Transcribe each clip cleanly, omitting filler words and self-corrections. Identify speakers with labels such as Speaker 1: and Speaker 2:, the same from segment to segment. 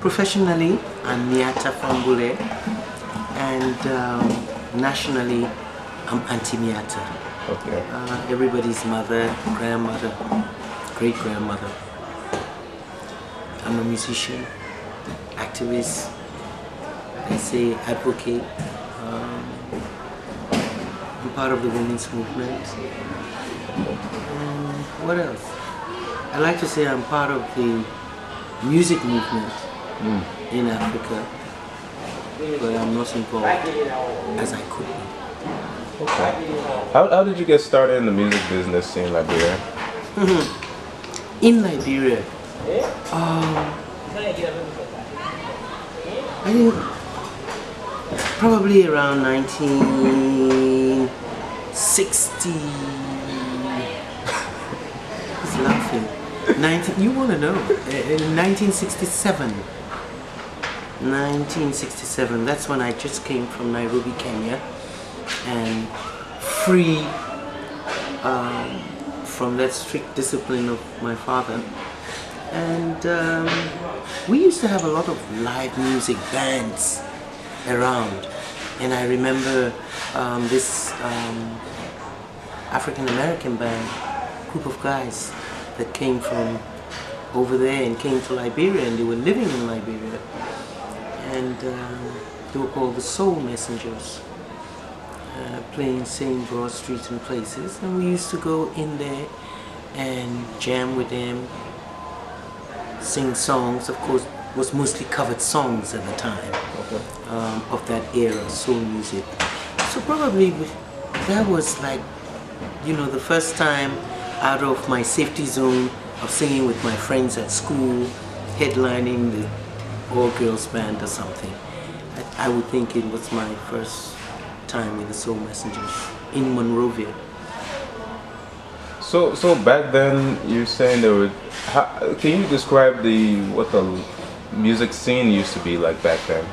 Speaker 1: Professionally, I'm Miatta Fahnbulleh, and nationally, I'm Auntie Miatta.
Speaker 2: Okay.
Speaker 1: Everybody's mother, grandmother, great-grandmother. I'm a musician, activist, I say advocate. I'm part of the women's movement. What else? I like to say I'm part of the music movement in Africa, but I'm not involved as I could be.
Speaker 2: Okay. How did you get started in the music business in Liberia?
Speaker 1: In Liberia, I think probably around 1960. He's laughing. You want to know? In 1967. 1967. That's when I just came from Nairobi, Kenya, and free from that strict discipline of my father. And we used to have a lot of live music bands around. And I remember this African American band, group of guys that came from over there and came to Liberia, and they were living in Liberia. And they were called the Soul Messengers, playing St. Broad Street and places. And we used to go in there and jam with them, sing songs. Of course, it was mostly covered songs at the time, of that era, soul music. So probably that was like, you know, the first time out of my safety zone of singing with my friends at school, headlining the all-girls band or something. I would think it was my first time with the Soul Messengers in Monrovia.
Speaker 2: So back then you're saying there were. Can you describe what the music scene used to be like back then?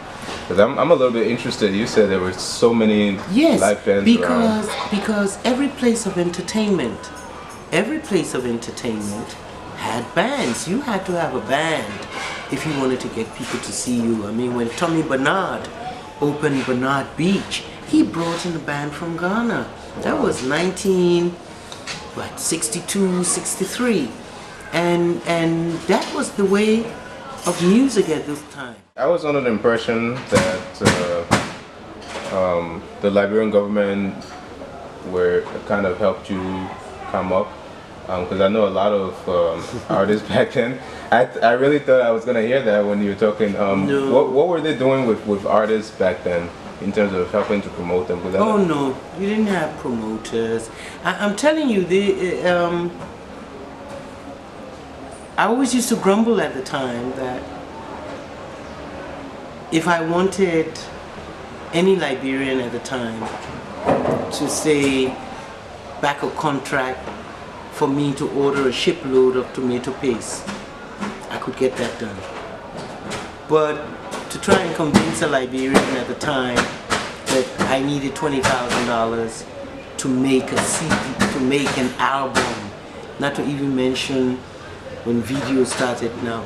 Speaker 2: Because I'm a little bit interested. You said there were so many live bands around.
Speaker 1: Because every place of entertainment had bands. You had to have a band if you wanted to get people to see you. I mean, when Tommy Bernard opened Bernard Beach, he brought in a band from Ghana. That was 1962, 63. And that was the way of music at this time.
Speaker 2: I was under the impression that the Liberian government kind of helped you come up. Because I know a lot of artists back then. I really thought I was going to hear that when you were talking.
Speaker 1: No.
Speaker 2: What were they doing with artists back then in terms of helping to promote them?
Speaker 1: Oh no, you didn't have promoters. I'm telling you, I always used to grumble at the time that if I wanted any Liberian at the time to say back a contract for me to order a shipload of tomato paste, I could get that done. But to try and convince a Liberian at the time that I needed $20,000 to make a CD, to make an album, not to even mention when video started, no,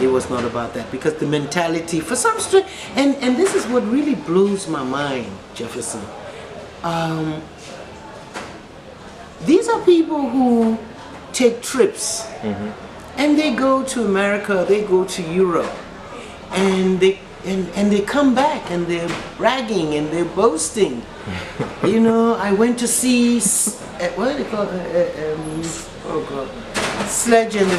Speaker 1: it was not about that. Because the mentality, for some strange, and this is what really blows my mind, Jefferson. These are people who take trips, and they go to America, they go to Europe, and they come back and they're bragging and they're boasting. You know, I went to see what do they call oh God, Sledge and the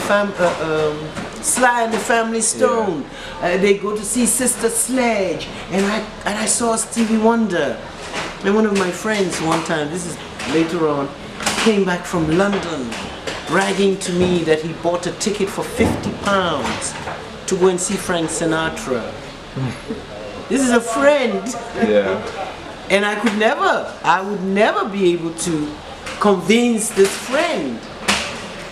Speaker 1: Sly and the Family Stone. They go to see Sister Sledge, and I saw Stevie Wonder. And one of my friends one time, this is later on, came back from London bragging to me that he bought a ticket for £50 to go and see Frank Sinatra. This is a friend.
Speaker 2: Yeah.
Speaker 1: And I would never be able to convince this friend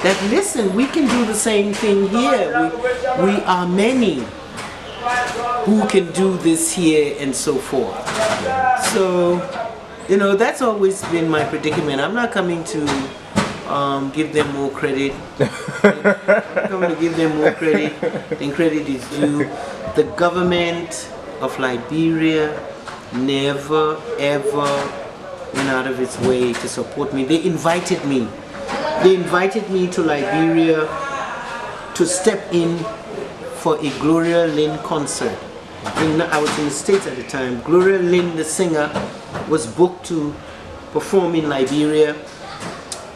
Speaker 1: that, listen, we can do the same thing here. We are many who can do this here and so forth. So, you know, that's always been my predicament. I'm not coming to give them more credit. I'm going to give them more credit than credit is due. The government of Liberia never ever went out of its way to support me. They invited me. They invited me to Liberia to step in for a Gloria Lynn concert. I was in the States at the time. Gloria Lynn, the singer, was booked to perform in Liberia.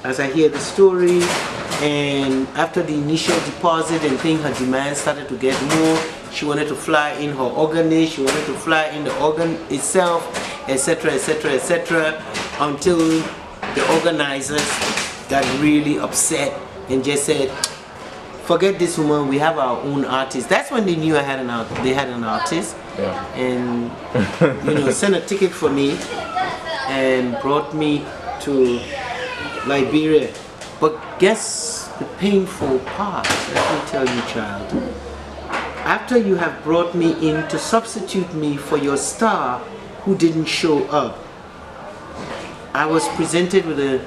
Speaker 1: As I hear the story, and after the initial deposit and thing, her demand started to get more. She wanted to fly in her organist, she wanted to fly in the organ itself, etc., etc., etc., until the organizers got really upset and just said, forget this woman, we have our own artist. That's when they knew they had an artist.
Speaker 2: Yeah.
Speaker 1: And sent a ticket for me and brought me to Liberia. But guess the painful part, let me tell you, child. After you have brought me in to substitute me for your star who didn't show up, I was presented with an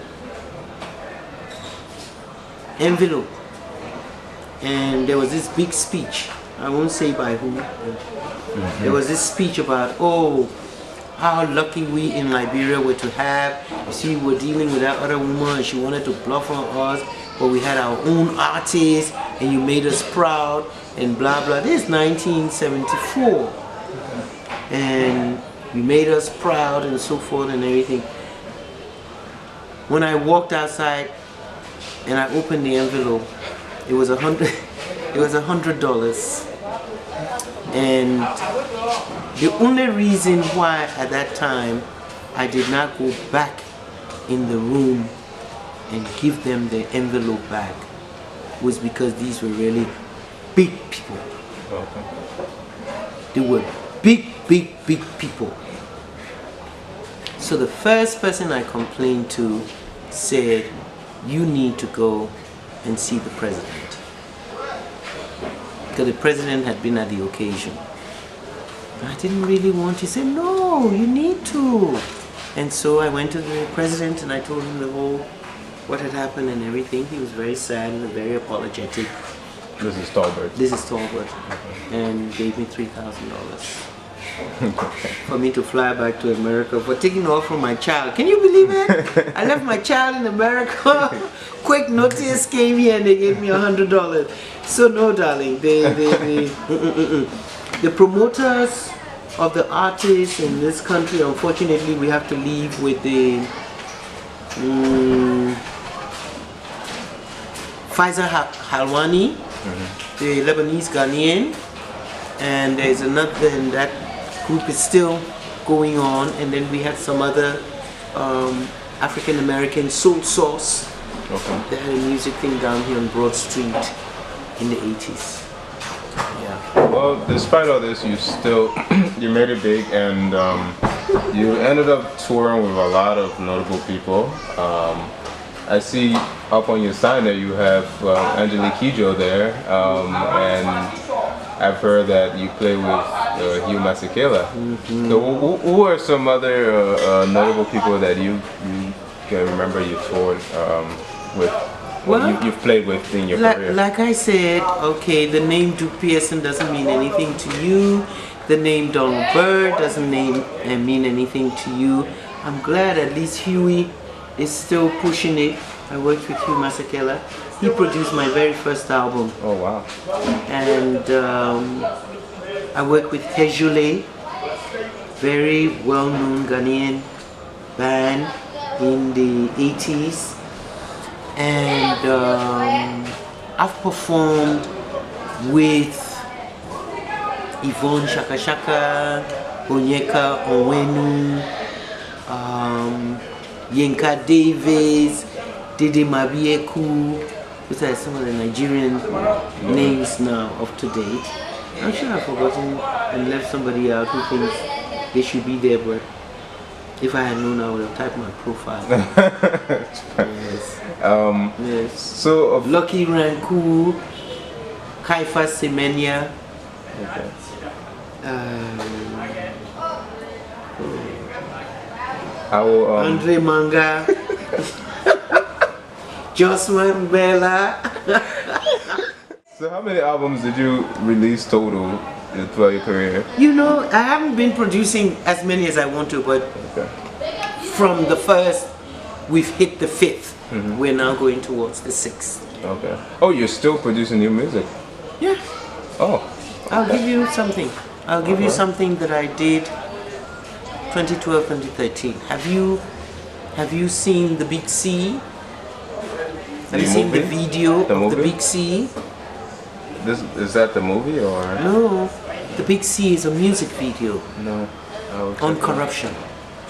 Speaker 1: envelope, and there was this big speech. I won't say by who. There was this speech about, oh, how lucky we in Liberia were to have. You see, we were dealing with that other woman and she wanted to bluff on us, but we had our own artists and you made us proud and blah blah. This is 1974. And you made us proud and so forth and everything. When I walked outside and I opened the envelope, it was $100. And the only reason why at that time I did not go back in the room and give them the envelope back was because these were really big people.
Speaker 2: Okay.
Speaker 1: They were big people. So the first person I complained to said, you need to go and see the president. Because the president had been at the occasion. I didn't really want to. He said, no, you need to. And so I went to the president and I told him the whole, what had happened and everything. He was very sad and very apologetic.
Speaker 2: This is Talbert.
Speaker 1: This is Talbert. And gave me $3,000 for me to fly back to America for taking off from my child. Can you believe it? I left my child in America. Quick notice came here and they gave me $100. So no, darling, the promoters of the artists in this country, unfortunately, we have to leave with the Faisal Halwani, the Lebanese Ghanaian, and there's another, and that group is still going on, and then we had some other African American Soul Sauce.
Speaker 2: Okay.
Speaker 1: They had a music thing down here on Broad Street in the 80s. Yeah.
Speaker 2: Well, despite all this, you still you made it big, and you ended up touring with a lot of notable people. I see up on your sign that you have Angelique Kidjo there, and I've heard that you play with Hugh Masekela. So who are some other notable people that you can remember you toured with? Well, you've played with in your career.
Speaker 1: Like I said, okay, the name Duke Pearson doesn't mean anything to you. The name Donald Byrd doesn't mean anything to you. I'm glad at least Huey is still pushing it. I worked with Hugh Masekela. He produced my very first album.
Speaker 2: Oh wow.
Speaker 1: And I worked with Kejule, very well-known Ghanaian band in the 80s. And I've performed with Yvonne Shaka Shaka, Onyeka Onwenu, Yinka Davis, Dede Mabieku. These are some of the Nigerian names now up to date. I'm sure I've forgotten and left somebody out who thinks they should be there, but if I had known, I would have typed my profile. Yes. Yes.
Speaker 2: So
Speaker 1: Lucky Ranku, Kaifa Semenya.
Speaker 2: Okay.
Speaker 1: Andre Manga. Josman Bella.
Speaker 2: So how many albums did you release total throughout your career?
Speaker 1: You know, I haven't been producing as many as I want to, but
Speaker 2: Okay.
Speaker 1: from the first, we've hit the 5th. We're now going towards the 6th.
Speaker 2: Okay. Oh, you're still producing new music?
Speaker 1: Yeah.
Speaker 2: Oh.
Speaker 1: I'll give you something. I'll give you something that I did 2012, 2013. Have you seen The Big C? Have you seen the video of The Big C?
Speaker 2: Is that the movie or?
Speaker 1: No. The Big C is a music video.
Speaker 2: No.
Speaker 1: On corruption.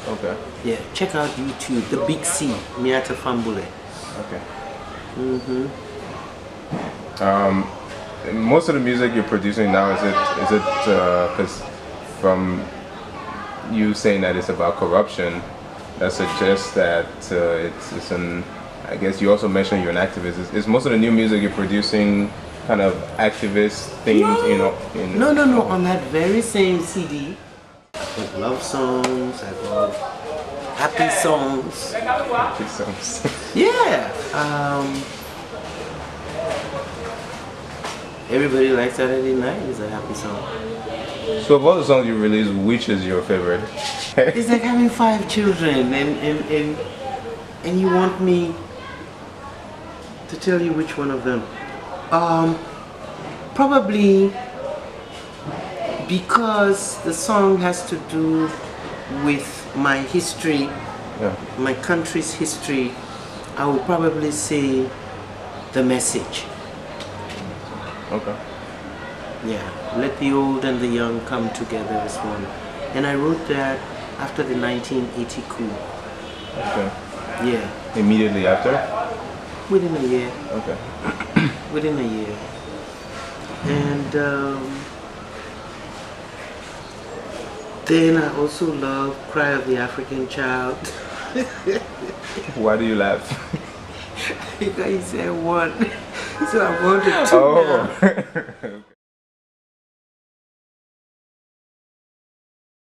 Speaker 2: Okay.
Speaker 1: Yeah, check out YouTube. The Big C, Miatta Fahnbulleh.
Speaker 2: Okay. Most of the music you're producing now, is it because from you saying that it's about corruption, that suggests that it's an, I guess you also mentioned you're an activist. Is most of the new music you're producing kind of activist themed,
Speaker 1: No. No. On that very same CD, with love songs, I got happy songs.
Speaker 2: Happy songs.
Speaker 1: Yeah. Everybody Likes Saturday Night is a happy song.
Speaker 2: So of all the songs you released, which is your favorite?
Speaker 1: It's like having 5 children and you want me to tell you which one of them. Probably because the song has to do with my history, my country's history, I would probably say The Message.
Speaker 2: Okay.
Speaker 1: Yeah, let the old and the young come together as one. And I wrote that after the 1980 coup.
Speaker 2: Okay.
Speaker 1: Yeah.
Speaker 2: Immediately after?
Speaker 1: Within a year.
Speaker 2: Okay.
Speaker 1: Within a year. And then I also love Cry of the African Child.
Speaker 2: Why do you laugh?
Speaker 1: Because you said one, so I wanted to.
Speaker 2: Oh.